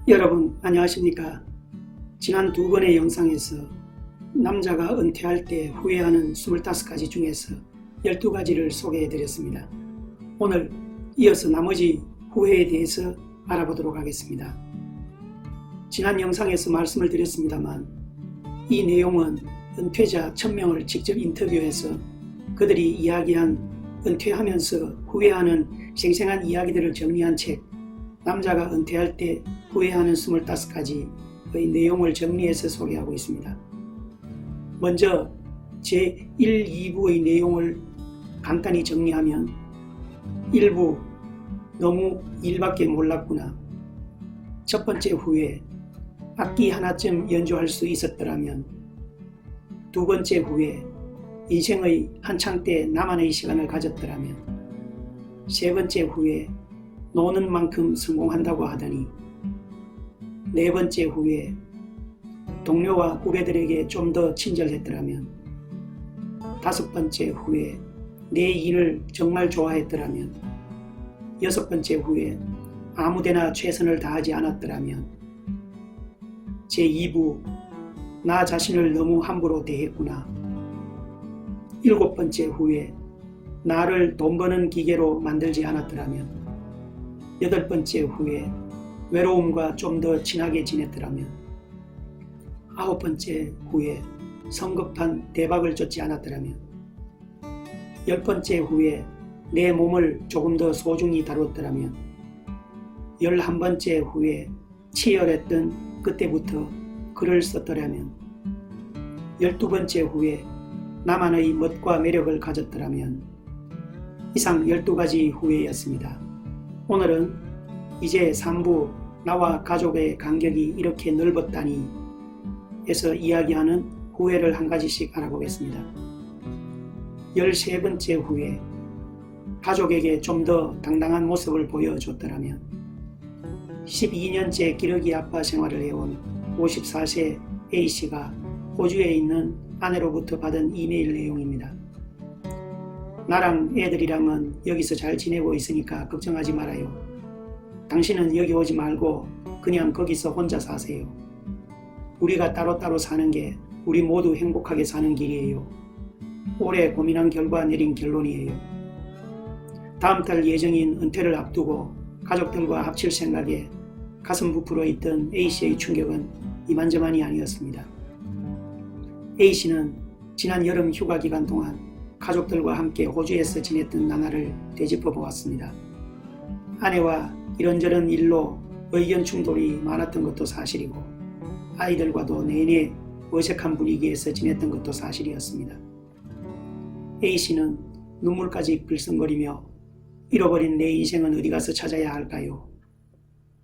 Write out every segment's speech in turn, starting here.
여러분 안녕하십니까? 지난 두 번의 영상에서 남자가 은퇴할 때 후회하는 25가지 중에서 12가지를 소개해 드렸습니다. 오늘 이어서 나머지 후회에 대해서 알아보도록 하겠습니다. 지난 영상에서 말씀을 드렸습니다만 이 내용은 은퇴자 1000명을 직접 인터뷰해서 그들이 이야기한 은퇴하면서 후회하는 생생한 이야기들을 정리한 책 남자가 은퇴할 때 후회하는 25가지의 내용을 정리해서 소개하고 있습니다. 먼저 제1, 2부의 내용을 간단히 정리하면 1부 너무 일밖에 몰랐구나. 첫 번째 후회 악기 하나쯤 연주할 수 있었더라면. 두 번째 후회 인생의 한창 때 나만의 시간을 가졌더라면. 세 번째 후회 노는 만큼 성공한다고 하더니. 네 번째 후회 동료와 후배들에게 좀 더 친절했더라면. 다섯 번째 후회 내 일을 정말 좋아했더라면. 여섯 번째 후회 아무데나 최선을 다하지 않았더라면. 제2부 나 자신을 너무 함부로 대했구나. 일곱 번째 후회 나를 돈 버는 기계로 만들지 않았더라면. 여덟 번째 후회 외로움과 좀 더 친하게 지냈더라면. 아홉 번째 후회 성급한 대박을 쫓지 않았더라면. 열 번째 후회 내 몸을 조금 더 소중히 다뤘더라면. 11번째 후회 치열했던 그때부터 글을 썼더라면. 12번째 후회 나만의 멋과 매력을 가졌더라면. 이상 12가지 후회였습니다. 오늘은 이제 3부 나와 가족의 간격이 이렇게 넓었다니 에서 이야기하는 후회를 한 가지씩 알아보겠습니다. 13번째 후회 가족에게 좀 더 당당한 모습을 보여줬더라면. 12년째 기러기 아빠 생활을 해온 54세 A씨가 호주에 있는 아내로부터 받은 이메일 내용입니다. 나랑 애들이랑은 여기서 잘 지내고 있으니까 걱정하지 말아요. 당신은 여기 오지 말고 그냥 거기서 혼자 사세요. 우리가 따로따로 사는 게 우리 모두 행복하게 사는 길이에요. 오래 고민한 결과 내린 결론이에요. 다음 달 예정인 은퇴를 앞두고 가족들과 합칠 생각에 가슴 부풀어 있던 A씨의 충격은 이만저만이 아니었습니다. A씨는 지난 여름 휴가 기간 동안 가족들과 함께 호주에서 지냈던 나날을 되짚어 보았습니다. 아내와 이런저런 일로 의견 충돌이 많았던 것도 사실이고 아이들과도 내내 어색한 분위기에서 지냈던 것도 사실이었습니다. A씨는 눈물까지 글썽거리며 잃어버린 내 인생은 어디 가서 찾아야 할까요?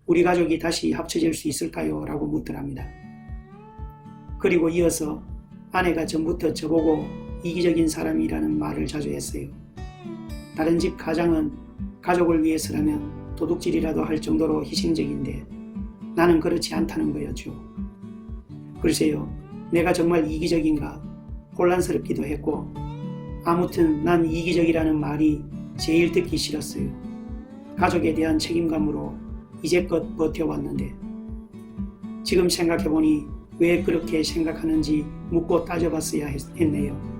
우리 가족이 다시 합쳐질 수 있을까요? 라고 묻더랍니다. 그리고 이어서 아내가 전부터 저보고 이기적인 사람이라는 말을 자주 했어요. 다른 집 가장은 가족을 위해서라면 도둑질이라도 할 정도로 희생적인데 나는 그렇지 않다는 거였죠. 글쎄요, 내가 정말 이기적인가 혼란스럽기도 했고 아무튼 난 이기적이라는 말이 제일 듣기 싫었어요. 가족에 대한 책임감으로 이제껏 버텨왔는데 지금 생각해보니 왜 그렇게 생각하는지 묻고 따져봤어야 했네요.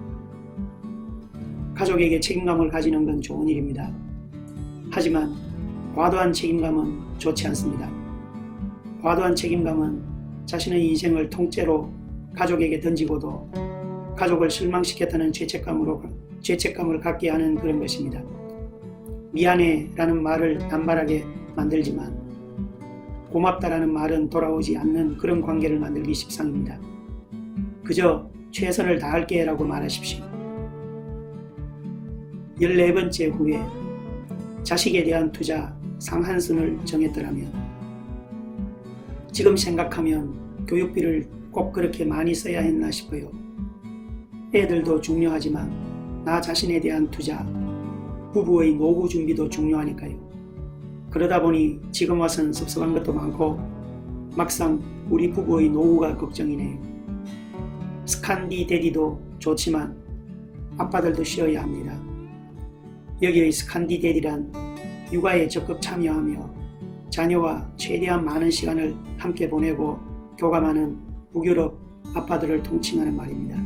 가족에게 책임감을 가지는 건 좋은 일입니다. 하지만 과도한 책임감은 좋지 않습니다. 과도한 책임감은 자신의 인생을 통째로 가족에게 던지고도 가족을 실망시켰다는 죄책감을 갖게 하는 그런 것입니다. 미안해 라는 말을 남발하게 만들지만 고맙다라는 말은 돌아오지 않는 그런 관계를 만들기 십상입니다. 그저 최선을 다할게 라고 말하십시오. 14번째 후회 자식에 대한 투자 상한선을 정했더라면. 지금 생각하면 교육비를 꼭 그렇게 많이 써야 했나 싶어요. 애들도 중요하지만 나 자신에 대한 투자, 부부의 노후 준비도 중요하니까요. 그러다 보니 지금 와서는 섭섭한 것도 많고 막상 우리 부부의 노후가 걱정이네요. 스칸디 데디도 좋지만 아빠들도 쉬어야 합니다. 여기의 스칸디 데디란 육아에 적극 참여하며 자녀와 최대한 많은 시간을 함께 보내고 교감하는 북유럽 아빠들을 통칭하는 말입니다.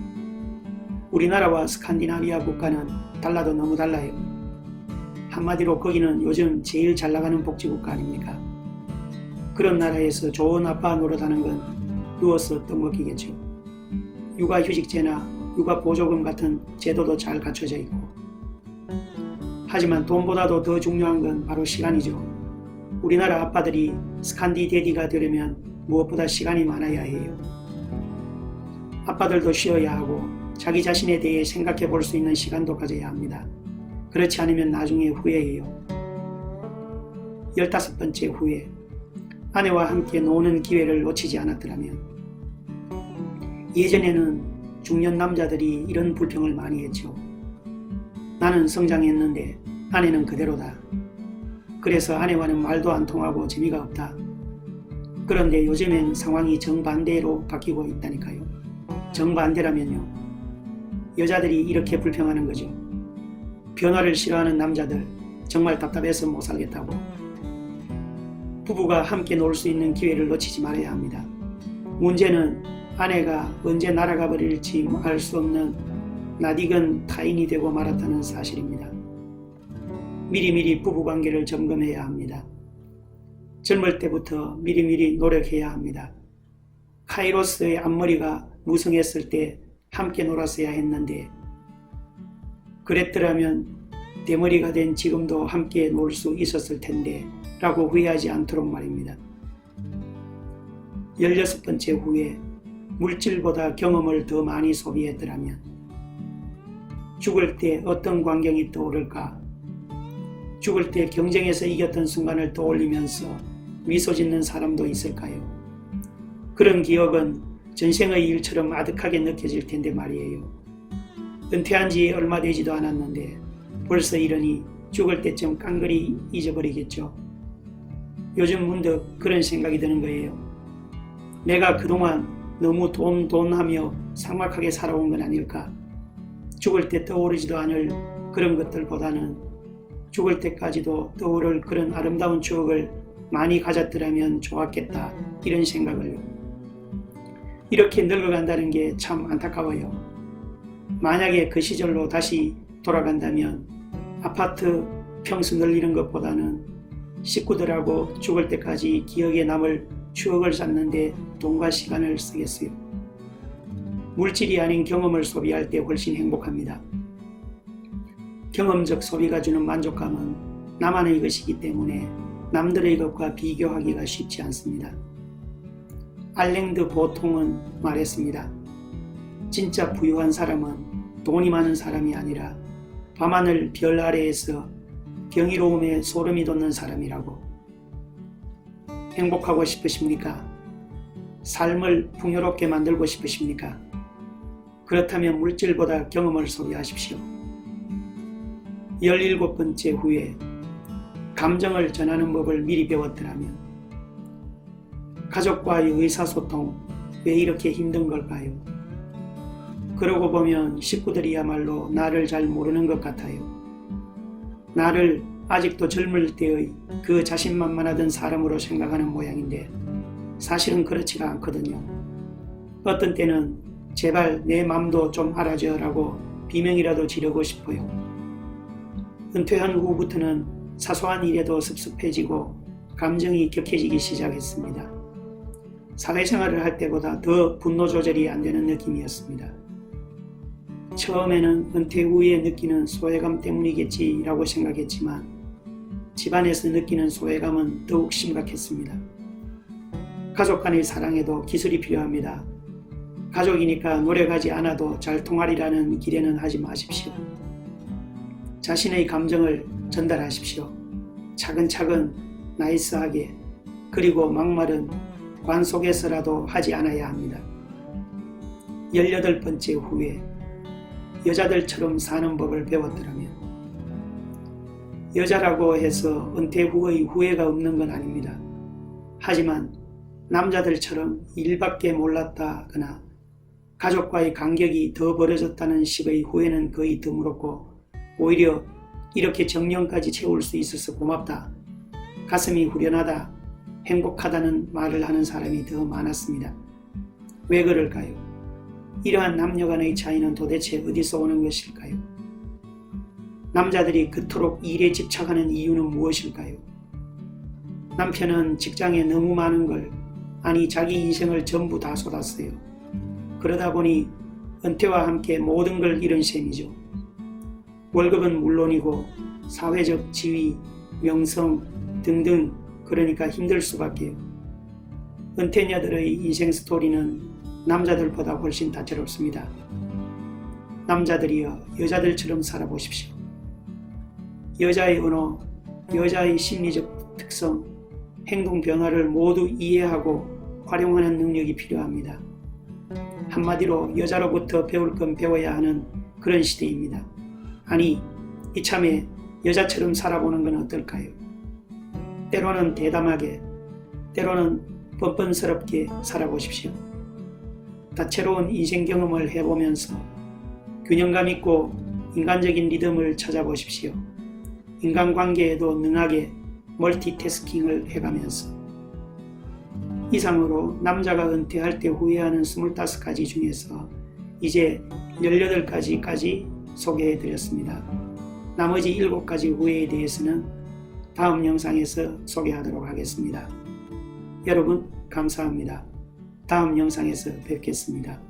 우리나라와 스칸디나비아 국가는 달라도 너무 달라요. 한마디로 거기는 요즘 제일 잘 나가는 복지국가 아닙니까? 그런 나라에서 좋은 아빠 노릇하는 건 누워서 떡먹기겠죠. 육아휴직제나 육아보조금 같은 제도도 잘 갖춰져 있고, 하지만 돈보다도 더 중요한 건 바로 시간이죠. 우리나라 아빠들이 스칸디 데디가 되려면 무엇보다 시간이 많아야 해요. 아빠들도 쉬어야 하고 자기 자신에 대해 생각해 볼 수 있는 시간도 가져야 합니다. 그렇지 않으면 나중에 후회해요. 15번째 후회. 아내와 함께 노는 기회를 놓치지 않았더라면. 예전에는 중년 남자들이 이런 불평을 많이 했죠. 나는 성장했는데 아내는 그대로다. 그래서 아내와는 말도 안 통하고 재미가 없다. 그런데 요즘엔 상황이 정반대로 바뀌고 있다니까요. 정반대라면요. 여자들이 이렇게 불평하는 거죠. 변화를 싫어하는 남자들, 정말 답답해서 못 살겠다고. 부부가 함께 놀 수 있는 기회를 놓치지 말아야 합니다. 문제는 아내가 언제 날아가 버릴지 알 수 없는 낯익은 타인이 되고 말았다는 사실입니다. 미리미리 부부관계를 점검해야 합니다. 젊을 때부터 미리미리 노력해야 합니다. 카이로스의 앞머리가 무성했을 때 함께 놀았어야 했는데, 그랬더라면 대머리가 된 지금도 함께 놀 수 있었을 텐데 라고 후회하지 않도록 말입니다. 16번째 후회. 물질보다 경험을 더 많이 소비했더라면. 죽을 때 어떤 광경이 떠오를까? 죽을 때 경쟁에서 이겼던 순간을 떠올리면서 미소 짓는 사람도 있을까요? 그런 기억은 전생의 일처럼 아득하게 느껴질 텐데 말이에요. 은퇴한 지 얼마 되지도 않았는데 벌써 이러니 죽을 때쯤 깡그리 잊어버리겠죠. 요즘 문득 그런 생각이 드는 거예요. 내가 그동안 너무 돈 하며 삭막하게 살아온 건 아닐까? 죽을 때 떠오르지도 않을 그런 것들보다는 죽을 때까지도 떠오를 그런 아름다운 추억을 많이 가졌더라면 좋았겠다, 이런 생각을요. 이렇게 늙어간다는 게 참 안타까워요. 만약에 그 시절로 다시 돌아간다면 아파트 평수 늘리는 것보다는 식구들하고 죽을 때까지 기억에 남을 추억을 쌓는데 돈과 시간을 쓰겠어요. 물질이 아닌 경험을 소비할 때 훨씬 행복합니다. 경험적 소비가 주는 만족감은 나만의 것이기 때문에 남들의 것과 비교하기가 쉽지 않습니다. 알랭드 보통은 말했습니다. 진짜 부유한 사람은 돈이 많은 사람이 아니라 밤하늘 별 아래에서 경이로움에 소름이 돋는 사람이라고. 행복하고 싶으십니까? 삶을 풍요롭게 만들고 싶으십니까? 그렇다면 물질보다 경험을 소비하십시오. 17번째 후회. 감정을 전하는 법을 미리 배웠더라면. 가족과의 의사소통, 왜 이렇게 힘든 걸까요? 그러고 보면 식구들이야말로 나를 잘 모르는 것 같아요. 나를 아직도 젊을 때의 그 자신만만하던 사람으로 생각하는 모양인데 사실은 그렇지가 않거든요. 어떤 때는 제발 내 맘도 좀 알아줘 라고 비명이라도 지르고 싶어요. 은퇴한 후부터는 사소한 일에도 습습해지고 감정이 격해지기 시작했습니다. 사회생활을 할 때보다 더 분노 조절이 안 되는 느낌이었습니다. 처음에는 은퇴 후에 느끼는 소외감 때문이겠지라고 생각했지만 집안에서 느끼는 소외감은 더욱 심각했습니다. 가족 간의 사랑에도 기술이 필요합니다. 가족이니까 노력하지 않아도 잘 통하리라는 기대는 하지 마십시오. 자신의 감정을 전달하십시오. 차근차근 나이스하게, 그리고 막말은 관 속에서라도 하지 않아야 합니다. 18번째 후회. 여자들처럼 사는 법을 배웠더라면. 여자라고 해서 은퇴 후의 후회가 없는 건 아닙니다. 하지만 남자들처럼 일밖에 몰랐다거나 가족과의 간격이 더 벌어졌다는 식의 후회는 거의 드물었고, 오히려 이렇게 정년까지 채울 수 있어서 고맙다, 가슴이 후련하다, 행복하다는 말을 하는 사람이 더 많았습니다. 왜 그럴까요? 이러한 남녀 간의 차이는 도대체 어디서 오는 것일까요? 남자들이 그토록 일에 집착하는 이유는 무엇일까요? 남편은 직장에 너무 많은 걸, 아니 자기 인생을 전부 다 쏟았어요. 그러다 보니 은퇴와 함께 모든 걸 잃은 셈이죠. 월급은 물론이고 사회적 지위, 명성 등등, 그러니까 힘들 수밖에요. 은퇴녀들의 인생 스토리는 남자들보다 훨씬 다채롭습니다. 남자들이여, 여자들처럼 살아보십시오. 여자의 언어, 여자의 심리적 특성, 행동 변화를 모두 이해하고 활용하는 능력이 필요합니다. 한마디로 여자로부터 배울 건 배워야 하는 그런 시대입니다. 아니, 이참에 여자처럼 살아보는 건 어떨까요? 때로는 대담하게, 때로는 뻔뻔스럽게 살아보십시오. 다채로운 인생 경험을 해보면서 균형감 있고 인간적인 리듬을 찾아보십시오. 인간관계에도 능하게 멀티태스킹을 해가면서. 이상으로 남자가 은퇴할 때 후회하는 25가지 중에서 이제 18가지까지 소개해드렸습니다. 나머지 7가지 후회에 대해서는 다음 영상에서 소개하도록 하겠습니다. 여러분 감사합니다. 다음 영상에서 뵙겠습니다.